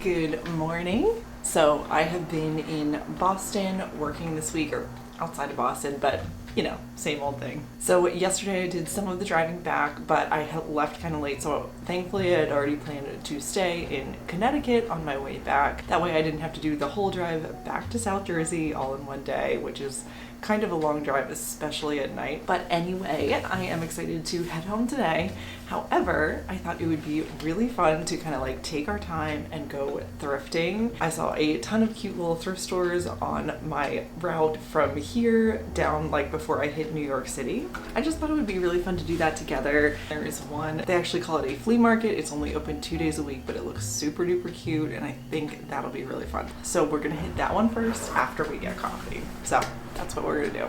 Good morning. So I have been in Boston working this week, or outside of Boston, but you know, same old thing. So yesterday I did some of the driving back, but I had left kind of late, so thankfully I had already planned to stay in Connecticut on my way back. That way I didn't have to do the whole drive back to South Jersey all in one day, which is kind of a long drive, especially at night. But anyway, I am excited to head home today. However, I thought it would be really fun to kind of like take our time and go thrifting. I saw a ton of cute little thrift stores on my route from here down like before I hit New York City. I just thought it would be really fun to do that together. There is one, they actually call it a flea market. It's only open 2 days a week, but it looks super duper cute and I think that'll be really fun. So we're gonna hit that one first after we get coffee. So that's what we're gonna do.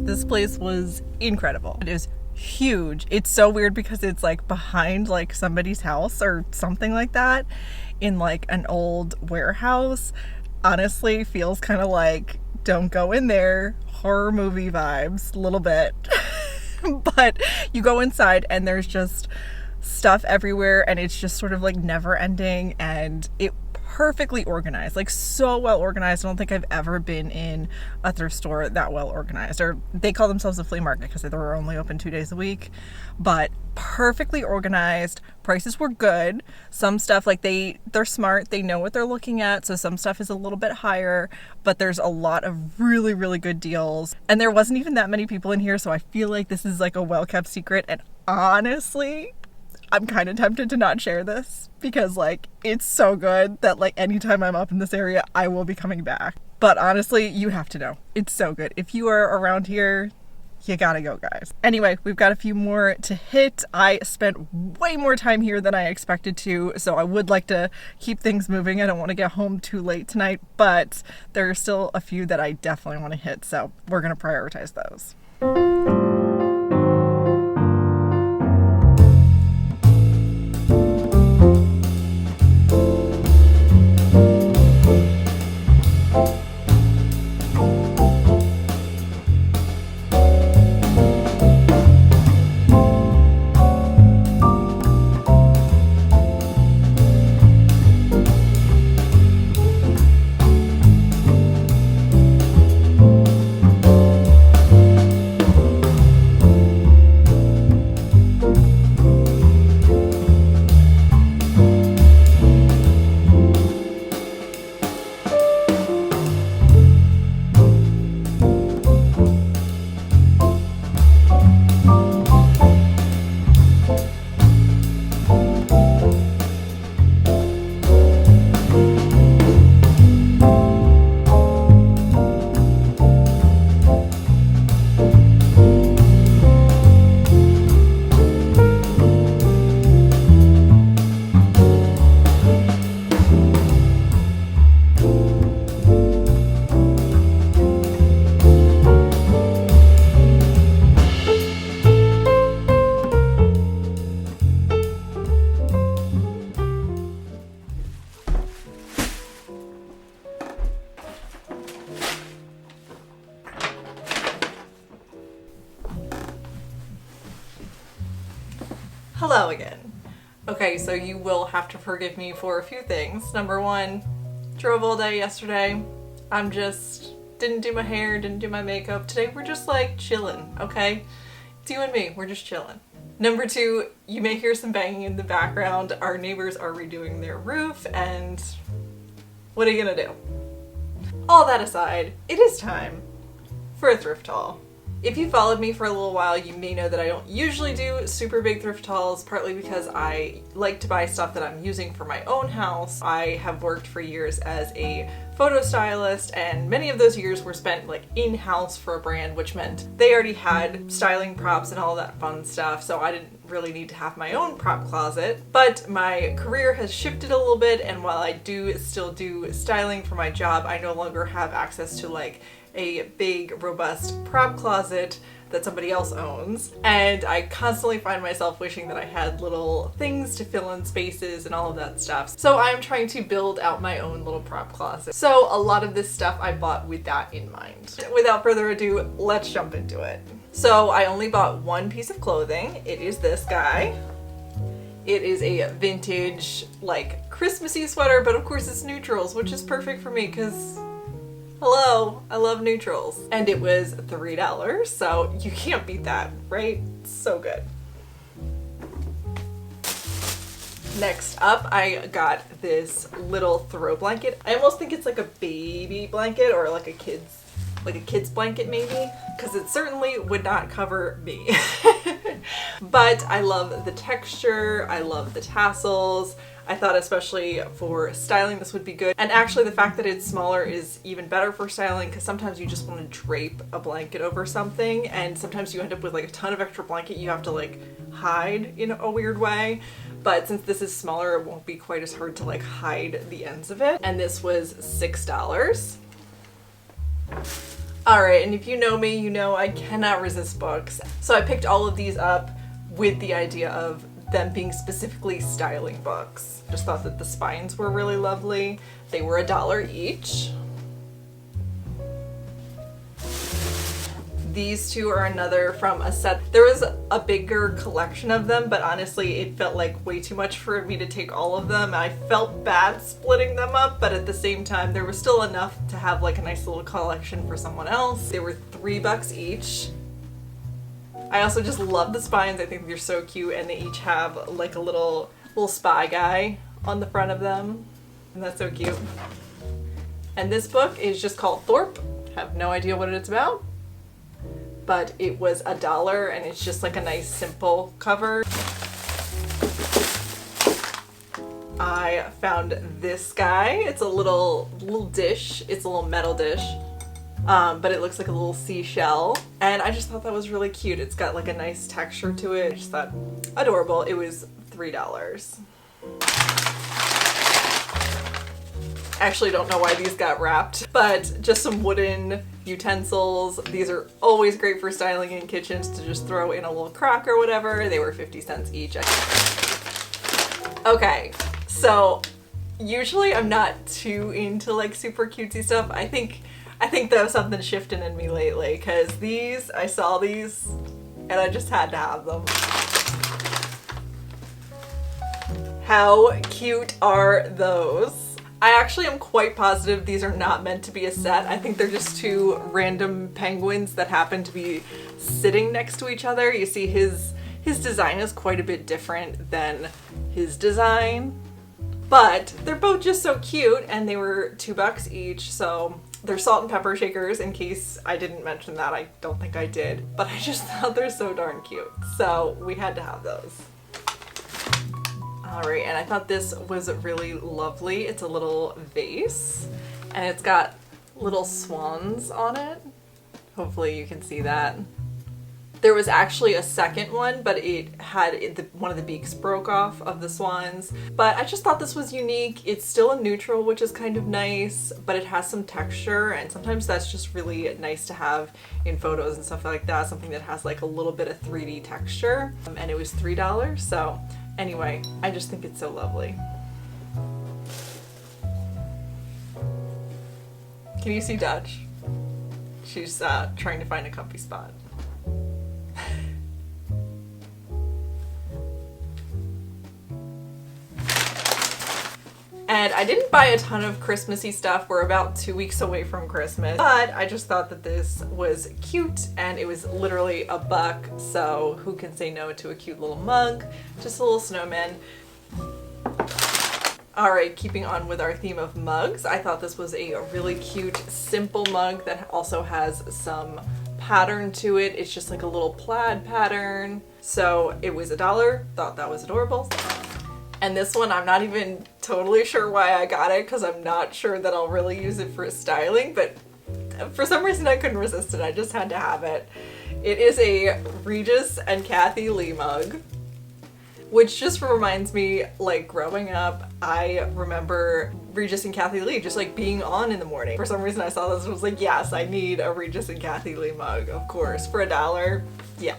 This place was incredible. It is huge. It's so weird because it's like behind like somebody's house or something like that in like an old warehouse. Honestly, feels kind of like don't go in there, horror movie vibes a little bit. But you go inside and there's just stuff everywhere and it's just sort of like never ending and it perfectly organized, like so well organized. I don't think I've ever been in a thrift store that well organized. Or they call themselves a flea market because they were only open 2 days a week, but perfectly organized. Prices were good. Some stuff like they're smart, they know what they're looking at, so some stuff is a little bit higher, but there's a lot of really, really good deals. And there wasn't even that many people in here, so I feel like this is like a well-kept secret. And honestly, I'm kind of tempted to not share this because like it's so good that like anytime I'm up in this area, I will be coming back. But honestly, you have to know. It's so good. If you are around here, you gotta go, guys. Anyway, we've got a few more to hit. I spent way more time here than I expected to, so I would like to keep things moving. I don't want to get home too late tonight, but there are still a few that I definitely want to hit, so we're gonna prioritize those. Hello again. Okay, so you will have to forgive me for a few things. Number one, drove all day yesterday. Didn't do my hair, didn't do my makeup. Today we're just like chilling, okay? It's you and me, we're just chilling. Number two, you may hear some banging in the background. Our neighbors are redoing their roof, and what are you gonna do? All that aside, it is time for a thrift haul. If you followed me for a little while, you may know that I don't usually do super big thrift hauls, partly because I like to buy stuff that I'm using for my own house. I have worked for years as a photo stylist, and many of those years were spent like in-house for a brand, which meant they already had styling props and all that fun stuff, so I didn't really need to have my own prop closet. But my career has shifted a little bit, and while I do still do styling for my job, I no longer have access to like a big, robust prop closet that somebody else owns, and I constantly find myself wishing that I had little things to fill in spaces and all of that stuff. So I'm trying to build out my own little prop closet. So a lot of this stuff I bought with that in mind. Without further ado, let's jump into it. So I only bought one piece of clothing. It is this guy. It is a vintage, like, Christmassy sweater, but of course it's neutrals, which is perfect for me because hello, I love neutrals. And it was $3, so you can't beat that, right? So good. Next up, I got this little throw blanket. I almost think it's like a baby blanket or like a kid's blanket maybe, because it certainly would not cover me. But I love the texture, I love the tassels. I thought especially for styling this would be good. And actually the fact that it's smaller is even better for styling, because sometimes you just want to drape a blanket over something, and sometimes you end up with like a ton of extra blanket you have to like hide in a weird way. But since this is smaller, it won't be quite as hard to like hide the ends of it. And this was $6. Alright, and if you know me, you know I cannot resist books. So I picked all of these up with the idea of them being specifically styling books. Just thought that the spines were really lovely. They were $1 each. These two are another from a set. There was a bigger collection of them, but honestly it felt like way too much for me to take all of them. I felt bad splitting them up, but at the same time there was still enough to have like a nice little collection for someone else. They were $3 each. I also just love the spines. I think they're so cute, and they each have like a little spy guy on the front of them, and that's so cute. And this book is just called Thorpe. Have no idea what it's about, but it was $1, and it's just like a nice simple cover. I found this guy. It's a little dish. It's a little metal dish. But it looks like a little seashell, and I just thought that was really cute. It's got like a nice texture to it. I just thought adorable. It was $3. Actually don't know why these got wrapped, but just some wooden utensils. These are always great for styling in kitchens, to just throw in a little crock or whatever. They were 50 cents each. Okay, so usually I'm not too into like super cutesy stuff. I think there was something shifting in me lately, because I saw these and I just had to have them. How cute are those? I actually am quite positive these are not meant to be a set. I think they're just two random penguins that happen to be sitting next to each other. You see his design is quite a bit different than his design, but they're both just so cute, and they were $2 each, so they're salt and pepper shakers, in case I didn't mention that. I don't think I did, but I just thought they're so darn cute, so we had to have those. Alright, and I thought this was really lovely. It's a little vase, and it's got little swans on it. Hopefully you can see that. There was actually a second one, but it had one of the beaks broke off of the swans. But I just thought this was unique. It's still a neutral, which is kind of nice, but it has some texture, and sometimes that's just really nice to have in photos and stuff like that. Something that has like a little bit of 3D texture. And it was $3, so anyway, I just think it's so lovely. Can you see Dutch? She's trying to find a comfy spot. And I didn't buy a ton of Christmassy stuff. We're about 2 weeks away from Christmas, but I just thought that this was cute and it was literally $1, so who can say no to a cute little mug? Just a little snowman. Alright, keeping on with our theme of mugs, I thought this was a really cute, simple mug that also has some pattern to it. It's just like a little plaid pattern. So it was $1, thought that was adorable. And this one, I'm not even totally sure why I got it because I'm not sure that I'll really use it for styling, but for some reason I couldn't resist it. I just had to have it. It is a Regis and Kathy Lee mug, which just reminds me, like, growing up, I remember Regis and Kathy Lee just like being on in the morning. For some reason I saw this and was like, yes, I need a Regis and Kathy Lee mug, of course, for $1. Yeah.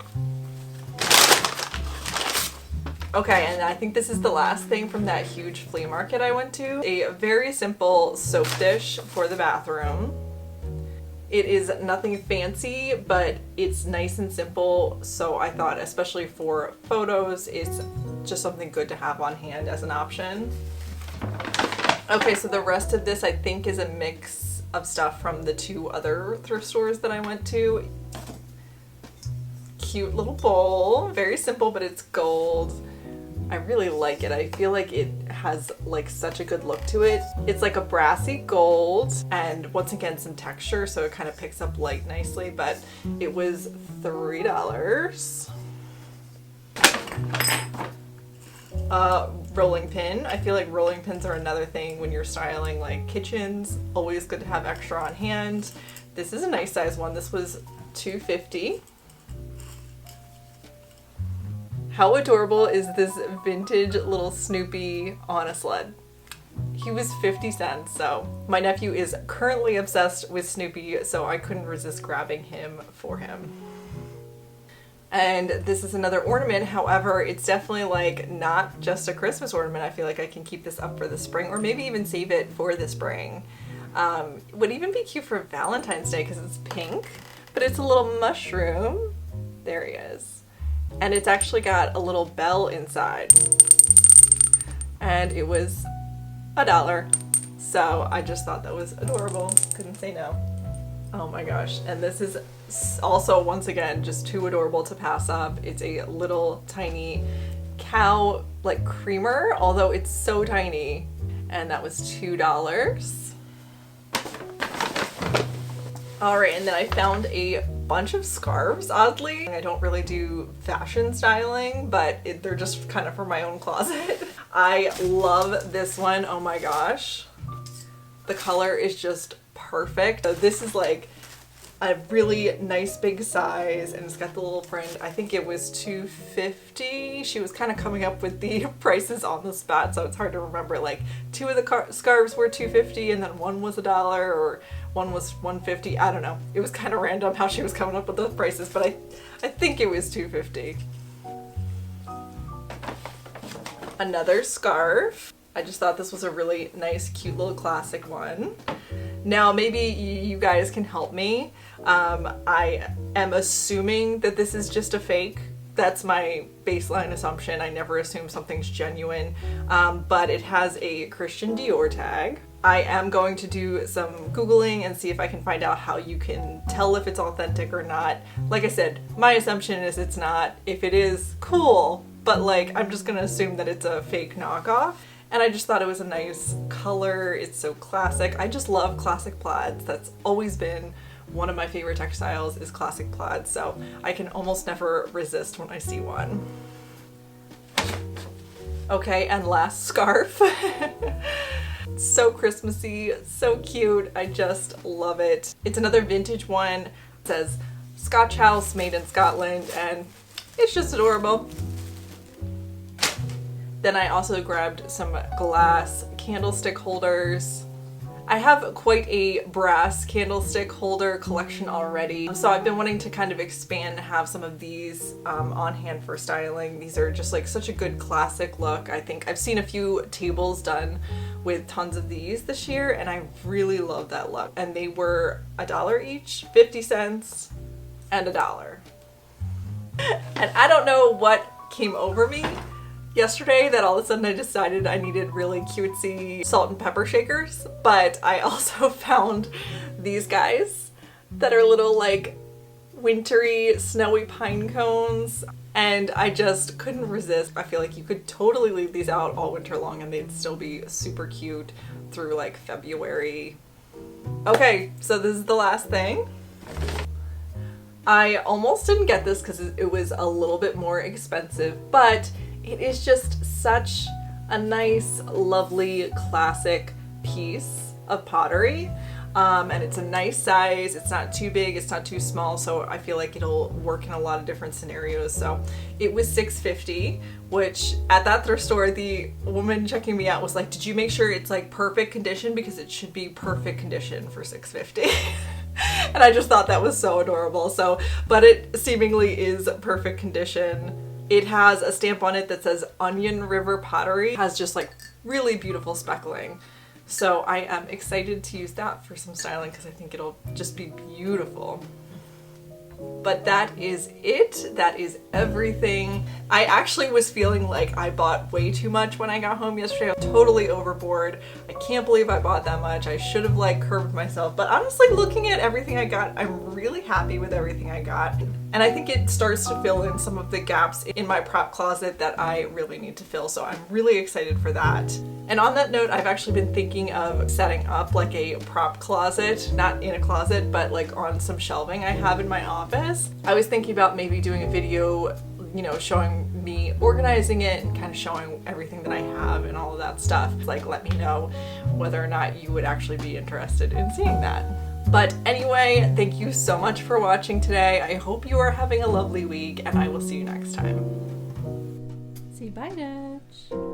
Okay, and I think this is the last thing from that huge flea market I went to. A very simple soap dish for the bathroom. It is nothing fancy, but it's nice and simple, so I thought especially for photos, it's just something good to have on hand as an option. Okay, so the rest of this I think is a mix of stuff from the 2 other thrift stores that I went to. Cute little bowl, very simple, but it's gold. I really like it. I feel like it has like such a good look to it. It's like a brassy gold and once again some texture, so it kind of picks up light nicely, but it was $3. Rolling pin. I feel like rolling pins are another thing when you're styling like kitchens. Always good to have extra on hand. This is a nice size one. This was $2.50. How adorable is this vintage little Snoopy on a sled? He was 50 cents, so my nephew is currently obsessed with Snoopy, so I couldn't resist grabbing him for him. And this is another ornament, however, it's definitely like not just a Christmas ornament. I feel like I can keep this up for the spring or maybe even save it for the spring. Would even be cute for Valentine's Day because it's pink, but it's a little mushroom. There he is. And it's actually got a little bell inside. And it was $1. So I just thought that was adorable. Couldn't say no. Oh my gosh. And this is also, once again, just too adorable to pass up. It's a little tiny cow like creamer, although it's so tiny. And that was $2. Alright, and then I found a bunch of scarves, oddly. I don't really do fashion styling, but they're just kind of for my own closet. I love this one. Oh my gosh. The color is just perfect. So this is like a really nice big size and it's got the little print. I think it was $2.50. She was kind of coming up with the prices on the spot, so it's hard to remember. Like 2 of the scarves were $2.50 and then one was $1 or one was $1.50. I don't know. It was kind of random how she was coming up with those prices, but I think it was $2.50. Another scarf. I just thought this was a really nice, cute little classic one. Now maybe you guys can help me. I am assuming that this is just a fake. That's my baseline assumption. I never assume something's genuine, but it has a Christian Dior tag. I am going to do some Googling and see if I can find out how you can tell if it's authentic or not. Like I said, my assumption is it's not. If it is, cool, but like I'm just gonna assume that it's a fake knockoff. And I just thought it was a nice color. It's so classic. I just love classic plaids. That's always been one of my favorite textiles, is classic plaids, so I can almost never resist when I see one. Okay, and last scarf. So Christmassy, so cute. I just love it. It's another vintage one. It says Scotch House, made in Scotland, and it's just adorable. Then I also grabbed some glass candlestick holders. I have quite a brass candlestick holder collection already, so I've been wanting to kind of expand and have some of these on hand for styling. These are just like such a good classic look. I think I've seen a few tables done with tons of these this year, and I really love that look. And they were $1 each, 50 cents, and $1. And I don't know what came over me, yesterday that all of a sudden I decided I needed really cutesy salt and pepper shakers, but I also found these guys that are little like wintry snowy pine cones, and I just couldn't resist. I feel like you could totally leave these out all winter long and they'd still be super cute through like February. Okay, so this is the last thing. I almost didn't get this because it was a little bit more expensive, but it is just such a nice, lovely, classic piece of pottery. And it's a nice size. It's not too big, it's not too small, so I feel like it'll work in a lot of different scenarios. So it was $6.50, which at that thrift store, the woman checking me out was like, did you make sure it's like perfect condition? Because it should be perfect condition for $6.50. And I just thought that was so adorable. So, but it seemingly is perfect condition. It has a stamp on it that says Onion River Pottery. It has just like really beautiful speckling. So I am excited to use that for some styling because I think it'll just be beautiful. But that is it. That is everything. I actually was feeling like I bought way too much when I got home yesterday. I was totally overboard. I can't believe I bought that much. I should have like curbed myself. But honestly, looking at everything I got, I'm really happy with everything I got. And I think it starts to fill in some of the gaps in my prop closet that I really need to fill. So I'm really excited for that. And on that note, I've actually been thinking of setting up like a prop closet, not in a closet, but like on some shelving I have in my office. I was thinking about maybe doing a video, you know, showing me organizing it and kind of showing everything that I have and all of that stuff. Like, let me know whether or not you would actually be interested in seeing that. But anyway, thank you so much for watching today. I hope you are having a lovely week, and I will see you next time. Say bye, Dutch.